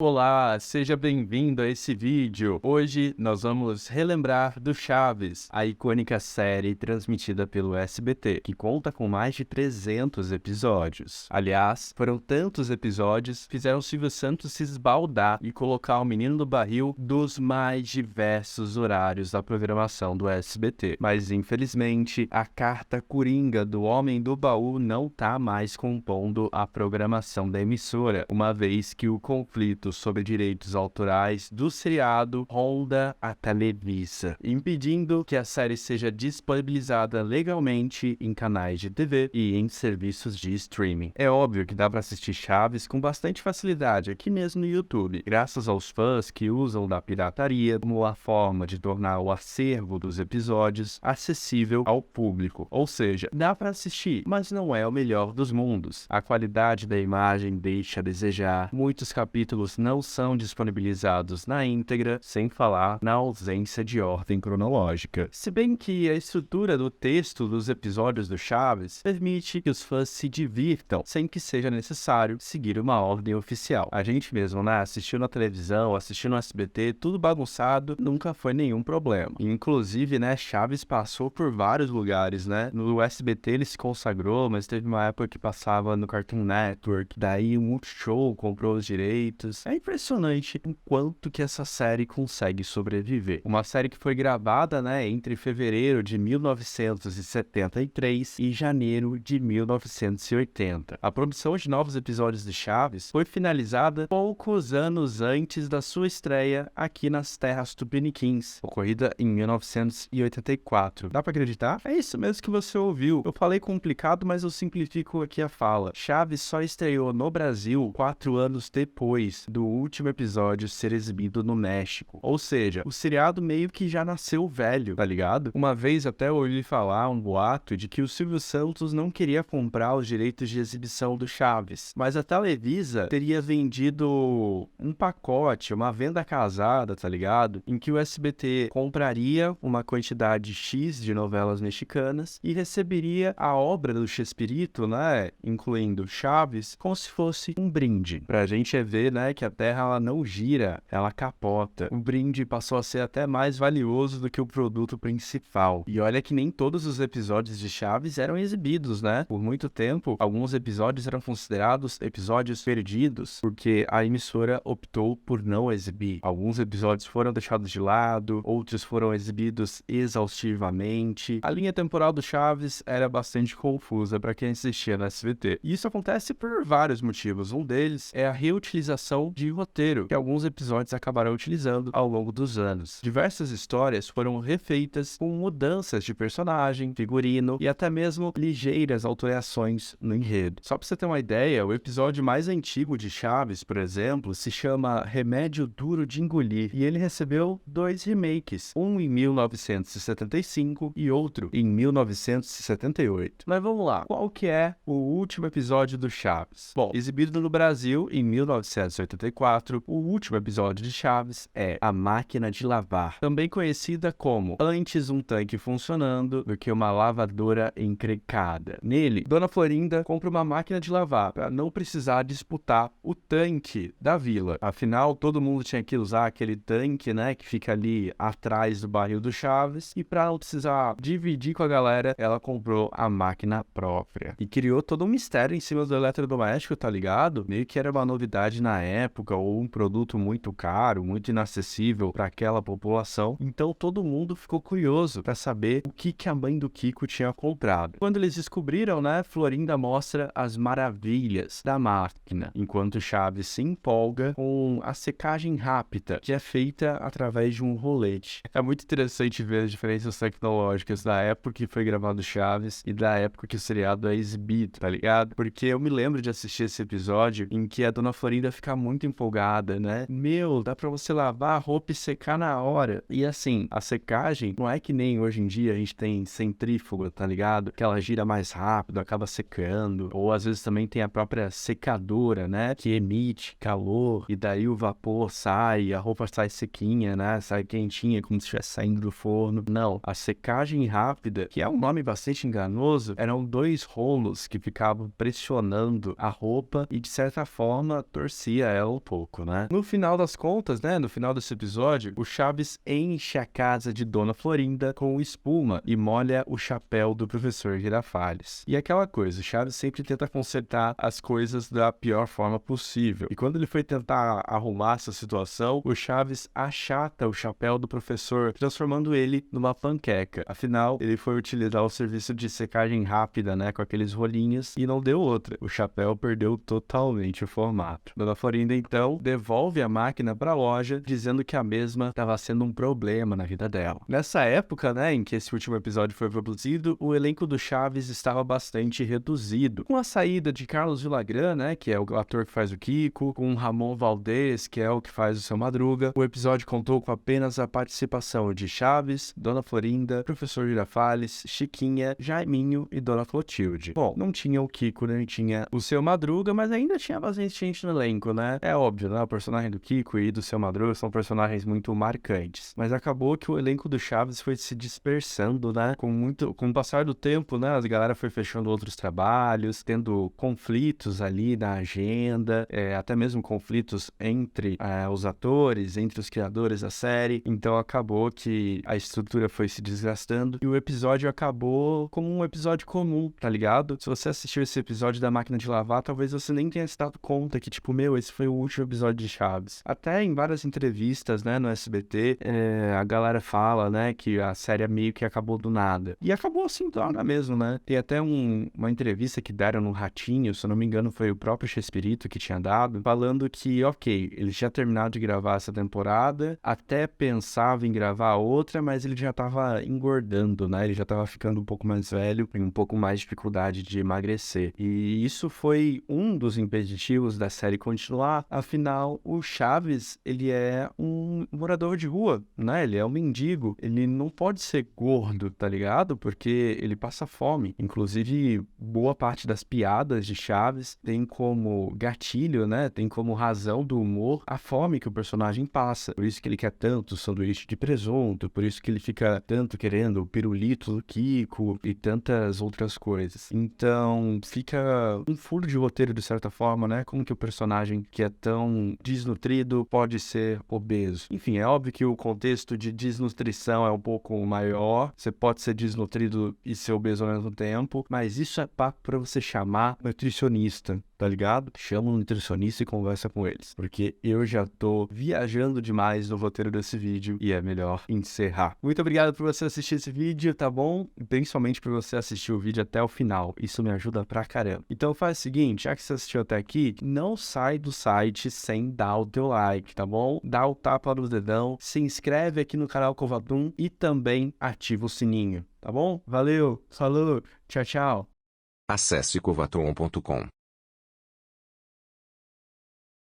Olá, seja bem-vindo a esse vídeo. Hoje nós vamos relembrar do Chaves, a icônica série transmitida pelo SBT, que conta com mais de 300 episódios. Aliás, foram tantos episódios que fizeram Silvio Santos se esbaldar e colocar o Menino do Barril dos mais diversos horários da programação do SBT. Mas, infelizmente, a carta coringa do Homem do Baú não tá mais compondo a programação da emissora, uma vez que o conflito sobre direitos autorais do seriado ronda a Televisa, impedindo que a série seja disponibilizada legalmente em canais de TV e em serviços de streaming. É óbvio que dá para assistir Chaves com bastante facilidade aqui mesmo no YouTube, graças aos fãs que usam da pirataria como a forma de tornar o acervo dos episódios acessível ao público. Ou seja, dá para assistir, mas não é o melhor dos mundos. A qualidade da imagem deixa a desejar, muitos capítulos não são disponibilizados na íntegra, sem falar na ausência de ordem cronológica. Se bem que a estrutura do texto dos episódios do Chaves permite que os fãs se divirtam, sem que seja necessário seguir uma ordem oficial. A gente mesmo, né, assistiu na televisão, assistiu no SBT, tudo bagunçado, nunca foi nenhum problema. Inclusive, né, Chaves passou por vários lugares, né? No SBT ele se consagrou, mas teve uma época que passava no Cartoon Network, daí o Multishow comprou os direitos. É impressionante o quanto que essa série consegue sobreviver. Uma série que foi gravada, né, entre fevereiro de 1973 e janeiro de 1980. A produção de novos episódios de Chaves foi finalizada poucos anos antes da sua estreia aqui nas terras tupiniquins, ocorrida em 1984. Dá pra acreditar? É isso mesmo que você ouviu. Eu falei complicado, mas eu simplifico aqui a fala. Chaves só estreou no Brasil 4 anos depois do último episódio ser exibido no México. Ou seja, o seriado meio que já nasceu velho, tá ligado? Uma vez até eu ouvi falar um boato de que o Silvio Santos não queria comprar os direitos de exibição do Chaves, mas a Televisa teria vendido um pacote, uma venda casada, tá ligado? Em que o SBT compraria uma quantidade X de novelas mexicanas e receberia a obra do Chespirito, né, incluindo Chaves, como se fosse um brinde. Pra gente ver, né, que a Terra ela não gira, ela capota. O brinde passou a ser até mais valioso do que o produto principal. E olha que nem todos os episódios de Chaves eram exibidos, né? Por muito tempo, alguns episódios eram considerados episódios perdidos, porque a emissora optou por não exibir. Alguns episódios foram deixados de lado, outros foram exibidos exaustivamente. A linha temporal do Chaves era bastante confusa para quem assistia no SBT. E isso acontece por vários motivos. Um deles é a reutilização de roteiro, que alguns episódios acabaram utilizando ao longo dos anos. Diversas histórias foram refeitas com mudanças de personagem, figurino e até mesmo ligeiras alterações no enredo. Só para você ter uma ideia, o episódio mais antigo de Chaves, por exemplo, se chama Remédio Duro de Engolir, e ele recebeu 2 remakes, um em 1975 e outro em 1978. Mas vamos lá, qual que é o último episódio do Chaves? Bom, exibido no Brasil em 1984, o último episódio de Chaves é A Máquina de Lavar, também conhecida como Antes um tanque funcionando do que uma lavadora encrencada. Nele, Dona Florinda compra uma máquina de lavar para não precisar disputar o tanque da vila. Afinal, todo mundo tinha que usar aquele tanque, né, que fica ali atrás do barril do Chaves, e para não precisar dividir com a galera, ela comprou a máquina própria. E criou todo um mistério em cima do eletrodoméstico, tá ligado? Meio que era uma novidade na época, ou um produto muito caro, muito inacessível para aquela população. Então todo mundo ficou curioso para saber o que a mãe do Kiko tinha comprado. Quando eles descobriram, né, Florinda mostra as maravilhas da máquina, enquanto Chaves se empolga com a secagem rápida, que é feita através de um rolete. É muito interessante ver as diferenças tecnológicas da época que foi gravado Chaves e da época que o seriado é exibido, tá ligado? Porque eu me lembro de assistir esse episódio em que a Dona Florinda fica muito empolgada, né? Meu, dá pra você lavar a roupa e secar na hora. E assim, a secagem não é que nem hoje em dia a gente tem centrífuga, tá ligado? Que ela gira mais rápido, acaba secando. Ou às vezes também tem a própria secadora, né? Que emite calor e daí o vapor sai, a roupa sai sequinha, né? Sai quentinha, como se estivesse saindo do forno. Não, a secagem rápida, que é um nome bastante enganoso, eram 2 rolos que ficavam pressionando a roupa e de certa forma torcia ela revela um pouco, né? No final das contas, né, no final desse episódio, o Chaves enche a casa de Dona Florinda com espuma e molha o chapéu do professor Girafales. E aquela coisa, o Chaves sempre tenta consertar as coisas da pior forma possível. E quando ele foi tentar arrumar essa situação, o Chaves achata o chapéu do professor, transformando ele numa panqueca. Afinal, ele foi utilizar o serviço de secagem rápida, né, com aqueles rolinhos, e não deu outra. O chapéu perdeu totalmente o formato. Dona Florinda, então, devolve a máquina para a loja, dizendo que a mesma estava sendo um problema na vida dela. Nessa época, né, em que esse último episódio foi produzido, o elenco do Chaves estava bastante reduzido. Com a saída de Carlos Villagrán, né, que é o ator que faz o Kiko, com Ramon Valdez, que é o que faz o Seu Madruga, o episódio contou com apenas a participação de Chaves, Dona Florinda, Professor Girafales, Chiquinha, Jaiminho e Dona Clotilde. Bom, não tinha o Kiko, nem tinha o Seu Madruga, mas ainda tinha bastante gente no elenco, né? É óbvio, né? O personagem do Kiko e do Seu Madruga são personagens muito marcantes. Mas acabou que o elenco do Chaves foi se dispersando, né? Com o passar do tempo, né? A galera foi fechando outros trabalhos, tendo conflitos ali na agenda, até mesmo conflitos entre os atores, entre os criadores da série. Então acabou que a estrutura foi se desgastando e o episódio acabou como um episódio comum, tá ligado? Se você assistiu esse episódio da máquina de lavar, talvez você nem tenha se dado conta que, tipo, esse foi o último episódio de Chaves. Até em várias entrevistas, né, no SBT, a galera fala, né, que a série meio que acabou do nada. E acabou assim, do nada mesmo, né? Tem até uma entrevista que deram no Ratinho, se eu não me engano foi o próprio Chespirito que tinha dado, falando que, ok, ele tinha terminado de gravar essa temporada, até pensava em gravar outra, mas ele já tava engordando, né? Ele já tava ficando um pouco mais velho, com um pouco mais de dificuldade de emagrecer. E isso foi um dos impeditivos da série continuar. Afinal, o Chaves, ele é um morador de rua, né? Ele é um mendigo. Ele não pode ser gordo, tá ligado? Porque ele passa fome. Inclusive, boa parte das piadas de Chaves tem como gatilho, né? Tem como razão do humor a fome que o personagem passa. Por isso que ele quer tanto sanduíche de presunto, por isso que ele fica tanto querendo o pirulito do Kiko e tantas outras coisas. Então, fica um furo de roteiro de certa forma, né? Como que o personagem que é tão desnutrido pode ser obeso? Enfim, é óbvio que o contexto de desnutrição é um pouco maior. Você pode ser desnutrido e ser obeso ao mesmo tempo, mas isso é papo para você chamar nutricionista, tá ligado? Chama um nutricionista e conversa com eles, porque eu já tô viajando demais no roteiro desse vídeo e é melhor encerrar. Muito obrigado por você assistir esse vídeo, tá bom? Principalmente por você assistir o vídeo até o final, isso me ajuda pra caramba. Então faz o seguinte, já que você assistiu até aqui, não sai do site sem dar o teu like, tá bom? Dá o tapa no dedão, se inscreve aqui no canal Covadum e também ativa o sininho, tá bom? Valeu, falou, tchau, tchau. Acesse covatron.com.